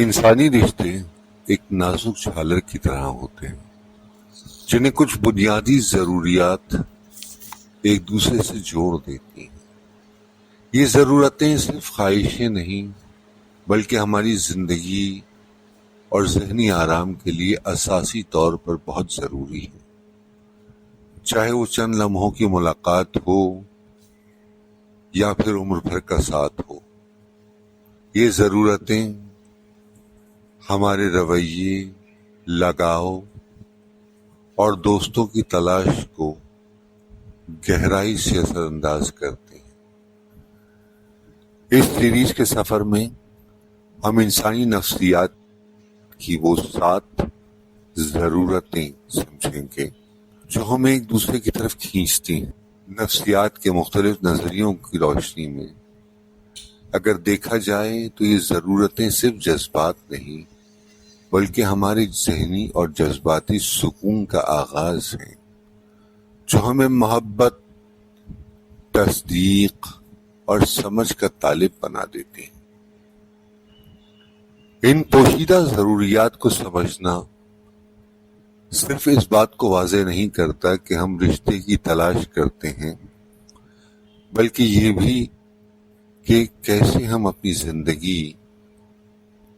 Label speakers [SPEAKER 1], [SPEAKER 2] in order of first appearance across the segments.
[SPEAKER 1] انسانی رشتے ایک نازک جھالر کی طرح ہوتے ہیں جنہیں کچھ بنیادی ضروریات ایک دوسرے سے جوڑ دیتی ہیں۔ یہ ضرورتیں صرف خواہشیں نہیں بلکہ ہماری زندگی اور ذہنی آرام کے لیے اساسی طور پر بہت ضروری ہیں، چاہے وہ چند لمحوں کی ملاقات ہو یا پھر عمر بھر کا ساتھ ہو۔ یہ ضرورتیں ہمارے رویے، لگاؤ اور دوستوں کی تلاش کو گہرائی سے اثر انداز کرتے ہیں۔ اس سیریز کے سفر میں ہم انسانی نفسیات کی وہ 7 ضرورتیں سمجھیں گے جو ہمیں ایک دوسرے کی طرف کھینچتی ہیں۔ نفسیات کے مختلف نظریوں کی روشنی میں اگر دیکھا جائے تو یہ ضرورتیں صرف جذبات نہیں بلکہ ہمارے ذہنی اور جذباتی سکون کا آغاز ہیں، جو ہمیں محبت، تصدیق اور سمجھ کا طالب بنا دیتے ہیں۔ ان پوشیدہ ضروریات کو سمجھنا صرف اس بات کو واضح نہیں کرتا کہ ہم رشتے کی تلاش کرتے ہیں، بلکہ یہ بھی کہ کیسے ہم اپنی زندگی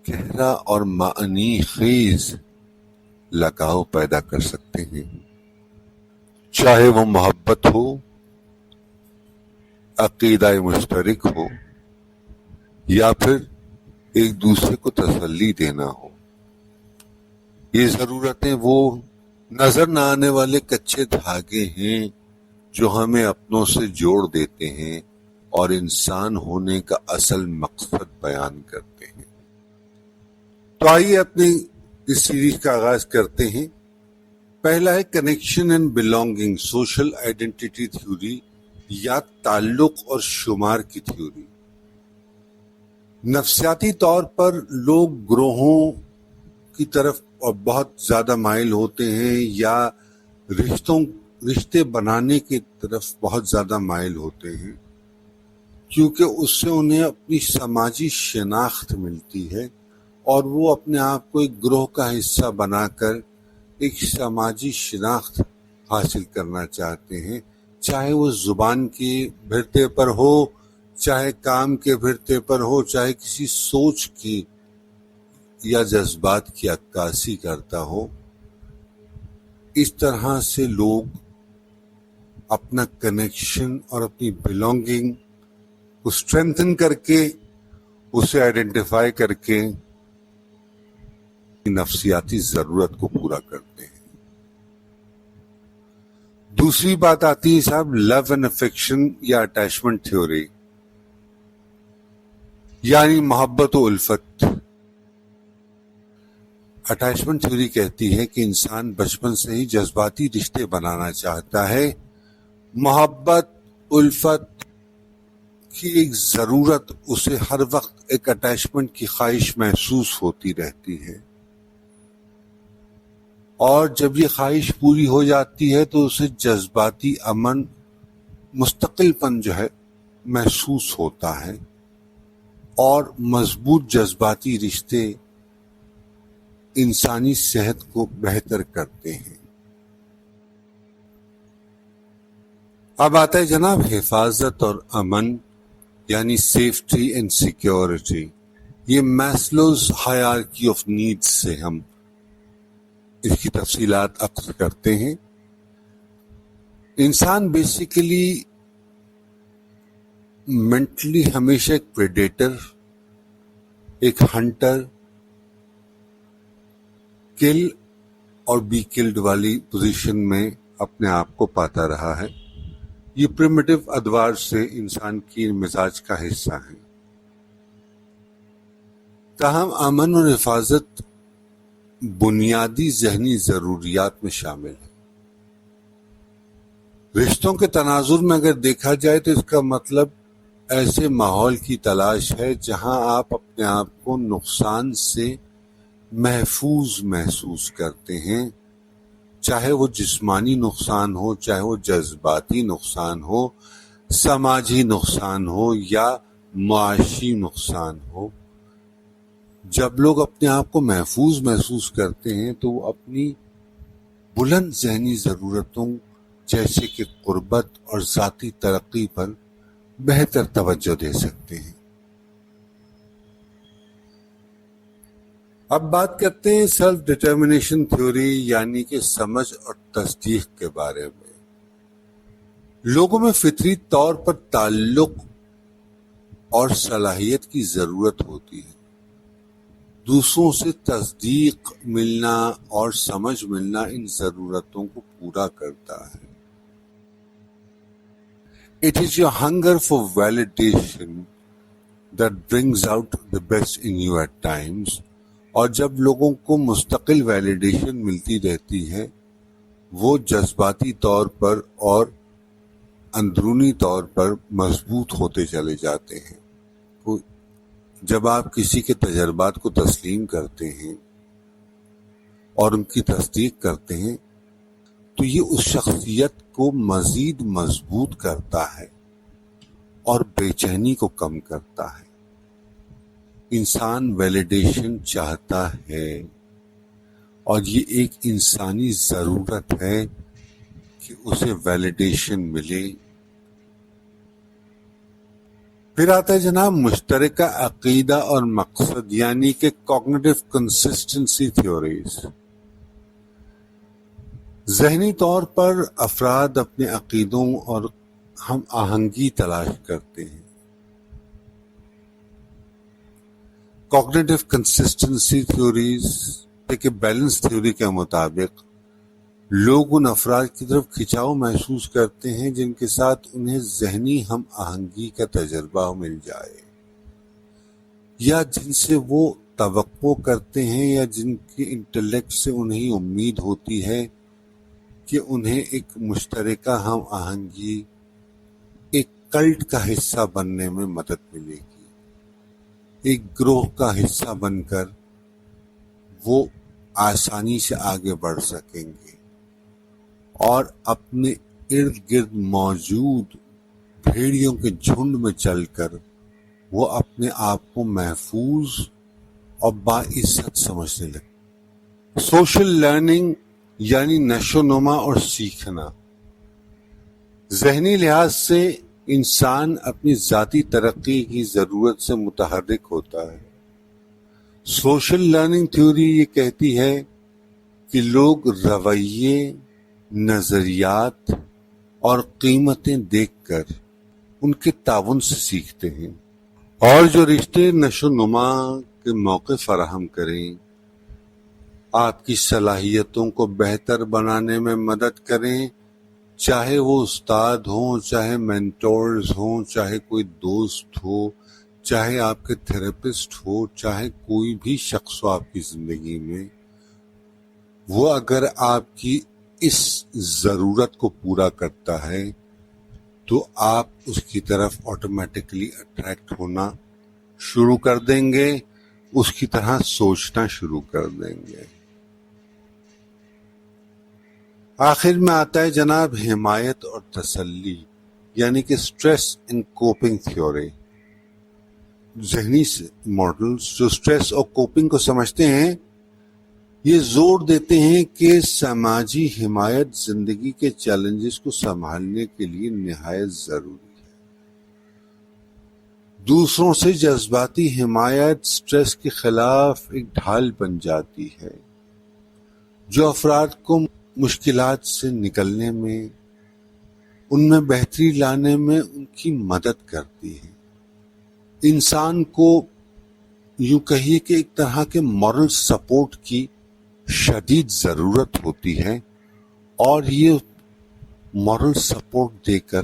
[SPEAKER 1] گہرا اور معنی خیز لگاؤ پیدا کر سکتے ہیں، چاہے وہ محبت ہو، عقیدہ مشترک ہو یا پھر ایک دوسرے کو تسلی دینا ہو۔ یہ ضرورتیں وہ نظر نہ آنے والے کچے دھاگے ہیں جو ہمیں اپنوں سے جوڑ دیتے ہیں اور انسان ہونے کا اصل مقصد بیان کرتے ہیں۔ تو آئیے اپنی اس سیریز کا آغاز کرتے ہیں۔ پہلا ہے connection and belonging, social identity theory یا تعلق اور شمار کی تھیوری۔ نفسیاتی طور پر لوگ گروہوں کی طرف بہت زیادہ مائل ہوتے ہیں یا رشتے بنانے کی طرف بہت زیادہ مائل ہوتے ہیں، کیونکہ اس سے انہیں اپنی سماجی شناخت ملتی ہے اور وہ اپنے آپ کو ایک گروہ کا حصہ بنا کر ایک سماجی شناخت حاصل کرنا چاہتے ہیں، چاہے وہ زبان کے بھرتے پر ہو، چاہے کام کے بھرتے پر ہو، چاہے کسی سوچ کی یا جذبات کی عکاسی کرتا ہو۔ اس طرح سے لوگ اپنا کنیکشن اور اپنی بلانگنگ کو اسٹرینتھن کر کے، اسے آئیڈینٹیفائی کر کے نفسیاتی ضرورت کو پورا کرتے ہیں۔ دوسری بات آتی ہے صاحب لو اینڈ افیکشن یا اٹیچمنٹ تھیوری، یعنی محبت و الفت۔ اٹیچمنٹ تھیوری کہتی ہے کہ انسان بچپن سے ہی جذباتی رشتے بنانا چاہتا ہے۔ محبت، الفت کی ایک ضرورت، اسے ہر وقت ایک اٹیچمنٹ کی خواہش محسوس ہوتی رہتی ہے، اور جب یہ خواہش پوری ہو جاتی ہے تو اسے جذباتی امن، مستقل پن جو ہے محسوس ہوتا ہے، اور مضبوط جذباتی رشتے انسانی صحت کو بہتر کرتے ہیں۔ اب آتا ہے جناب حفاظت اور امن، یعنی سیفٹی اینڈ سیکیورٹی۔ یہ میسلوز ہائرارکی آف نیڈز سے ہم اس کی تفصیلات اخذ کرتے ہیں۔ انسان بیسیکلی مینٹلی ہمیشہ ایک پریڈیٹر، ایک ہنٹر، کل اور بی کلڈ والی پوزیشن میں اپنے آپ کو پاتا رہا ہے۔ یہ پریمیٹو ادوار سے انسان کی مزاج کا حصہ ہیں۔ تاہم امن اور حفاظت بنیادی ذہنی ضروریات میں شامل ہے۔ رشتوں کے تناظر میں اگر دیکھا جائے تو اس کا مطلب ایسے ماحول کی تلاش ہے جہاں آپ اپنے آپ کو نقصان سے محفوظ محسوس کرتے ہیں، چاہے وہ جسمانی نقصان ہو، چاہے وہ جذباتی نقصان ہو، سماجی نقصان ہو یا معاشی نقصان ہو۔ جب لوگ اپنے آپ کو محفوظ محسوس کرتے ہیں تو وہ اپنی بلند ذہنی ضرورتوں جیسے کہ قربت اور ذاتی ترقی پر بہتر توجہ دے سکتے ہیں۔ اب بات کرتے ہیں سیلف ڈٹرمنیشن تھیوری یعنی کہ سمجھ اور تصدیق کے بارے میں۔ لوگوں میں فطری طور پر تعلق اور صلاحیت کی ضرورت ہوتی ہے۔ دوسروں سے تصدیق ملنا اور سمجھ ملنا ان ضرورتوں کو پورا کرتا ہے۔ It is your hunger for validation that brings out the best in you at times، اور جب لوگوں کو مستقل ویلیڈیشن ملتی رہتی ہے وہ جذباتی طور پر اور اندرونی طور پر مضبوط ہوتے چلے جاتے ہیں۔ جب آپ کسی کے تجربات کو تسلیم کرتے ہیں اور ان کی تصدیق کرتے ہیں تو یہ اس شخصیت کو مزید مضبوط کرتا ہے اور بے چینی کو کم کرتا ہے۔ انسان ویلیڈیشن چاہتا ہے اور یہ ایک انسانی ضرورت ہے کہ اسے ویلیڈیشن ملے۔ پھر آتا ہے جناب مشترکہ عقیدہ اور مقصد یعنی کہ کوگنیٹو کنسسٹنسی تھیوریز۔ ذہنی طور پر افراد اپنے عقیدوں اور ہم آہنگی تلاش کرتے ہیں۔ کوگنیٹو کنسسٹنسی تھیوریز کہ بیلنس تھیوری کے مطابق لوگ ان افراد کی طرف کھنچاؤ محسوس کرتے ہیں جن کے ساتھ انہیں ذہنی ہم آہنگی کا تجربہ مل جائے، یا جن سے وہ توقع کرتے ہیں یا جن کے انٹلیکٹ سے انہیں امید ہوتی ہے کہ انہیں ایک مشترکہ ہم آہنگی، ایک کلٹ کا حصہ بننے میں مدد ملے گی، ایک گروہ کا حصہ بن کر وہ آسانی سے آگے بڑھ سکیں گے اور اپنے ارد گرد موجود بھیڑیوں کے جھنڈ میں چل کر وہ اپنے آپ کو محفوظ اور باعزت سمجھنے لگے۔ سوشل لرننگ یعنی نشو نما اور سیکھنا۔ ذہنی لحاظ سے انسان اپنی ذاتی ترقی کی ضرورت سے متحرک ہوتا ہے۔ سوشل لرننگ تھیوری یہ کہتی ہے کہ لوگ رویے، نظریات اور قیمتیں دیکھ کر ان کے تعاون سے سیکھتے ہیں، اور جو رشتے نشو نما کے موقع فراہم کریں، آپ کی صلاحیتوں کو بہتر بنانے میں مدد کریں، چاہے وہ استاد ہوں، چاہے مینٹورز ہوں، چاہے کوئی دوست ہو، چاہے آپ کے تھراپسٹ ہو، چاہے کوئی بھی شخص ہو آپ کی زندگی میں، وہ اگر آپ کی اس ضرورت کو پورا کرتا ہے تو آپ اس کی طرف آٹومیٹکلی اٹریکٹ ہونا شروع کر دیں گے، اس کی طرح سوچنا شروع کر دیں گے۔ آخر میں آتا ہے جناب حمایت اور تسلی یعنی کہ اسٹریس اینڈ کوپنگ تھیوری۔ ذہنی ماڈلز جو اسٹریس اور کوپنگ کو سمجھتے ہیں یہ زور دیتے ہیں کہ سماجی حمایت زندگی کے چیلنجز کو سنبھالنے کے لیے نہایت ضروری ہے۔ دوسروں سے جذباتی حمایت اسٹریس کے خلاف ایک ڈھال بن جاتی ہے جو افراد کو مشکلات سے نکلنے میں، ان میں بہتری لانے میں ان کی مدد کرتی ہے۔ انسان کو یوں کہیے کہ ایک طرح کے مورل سپورٹ کی شدید ضرورت ہوتی ہے، اور یہ مورل سپورٹ دے کر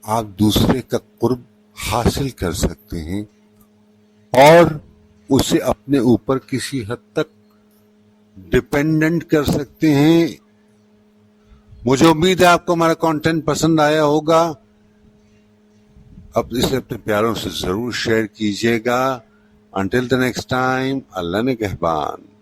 [SPEAKER 1] آپ دوسرے کا قرب حاصل کر سکتے ہیں اور اسے اپنے اوپر کسی حد تک ڈپینڈنٹ کر سکتے ہیں۔ مجھے امید ہے آپ کو ہمارا کانٹینٹ پسند آیا ہوگا۔ اب اسے اپنے پیاروں سے ضرور شیئر کیجیے گا۔ انٹل دی نیکسٹ ٹائم، اللہ نگہبان۔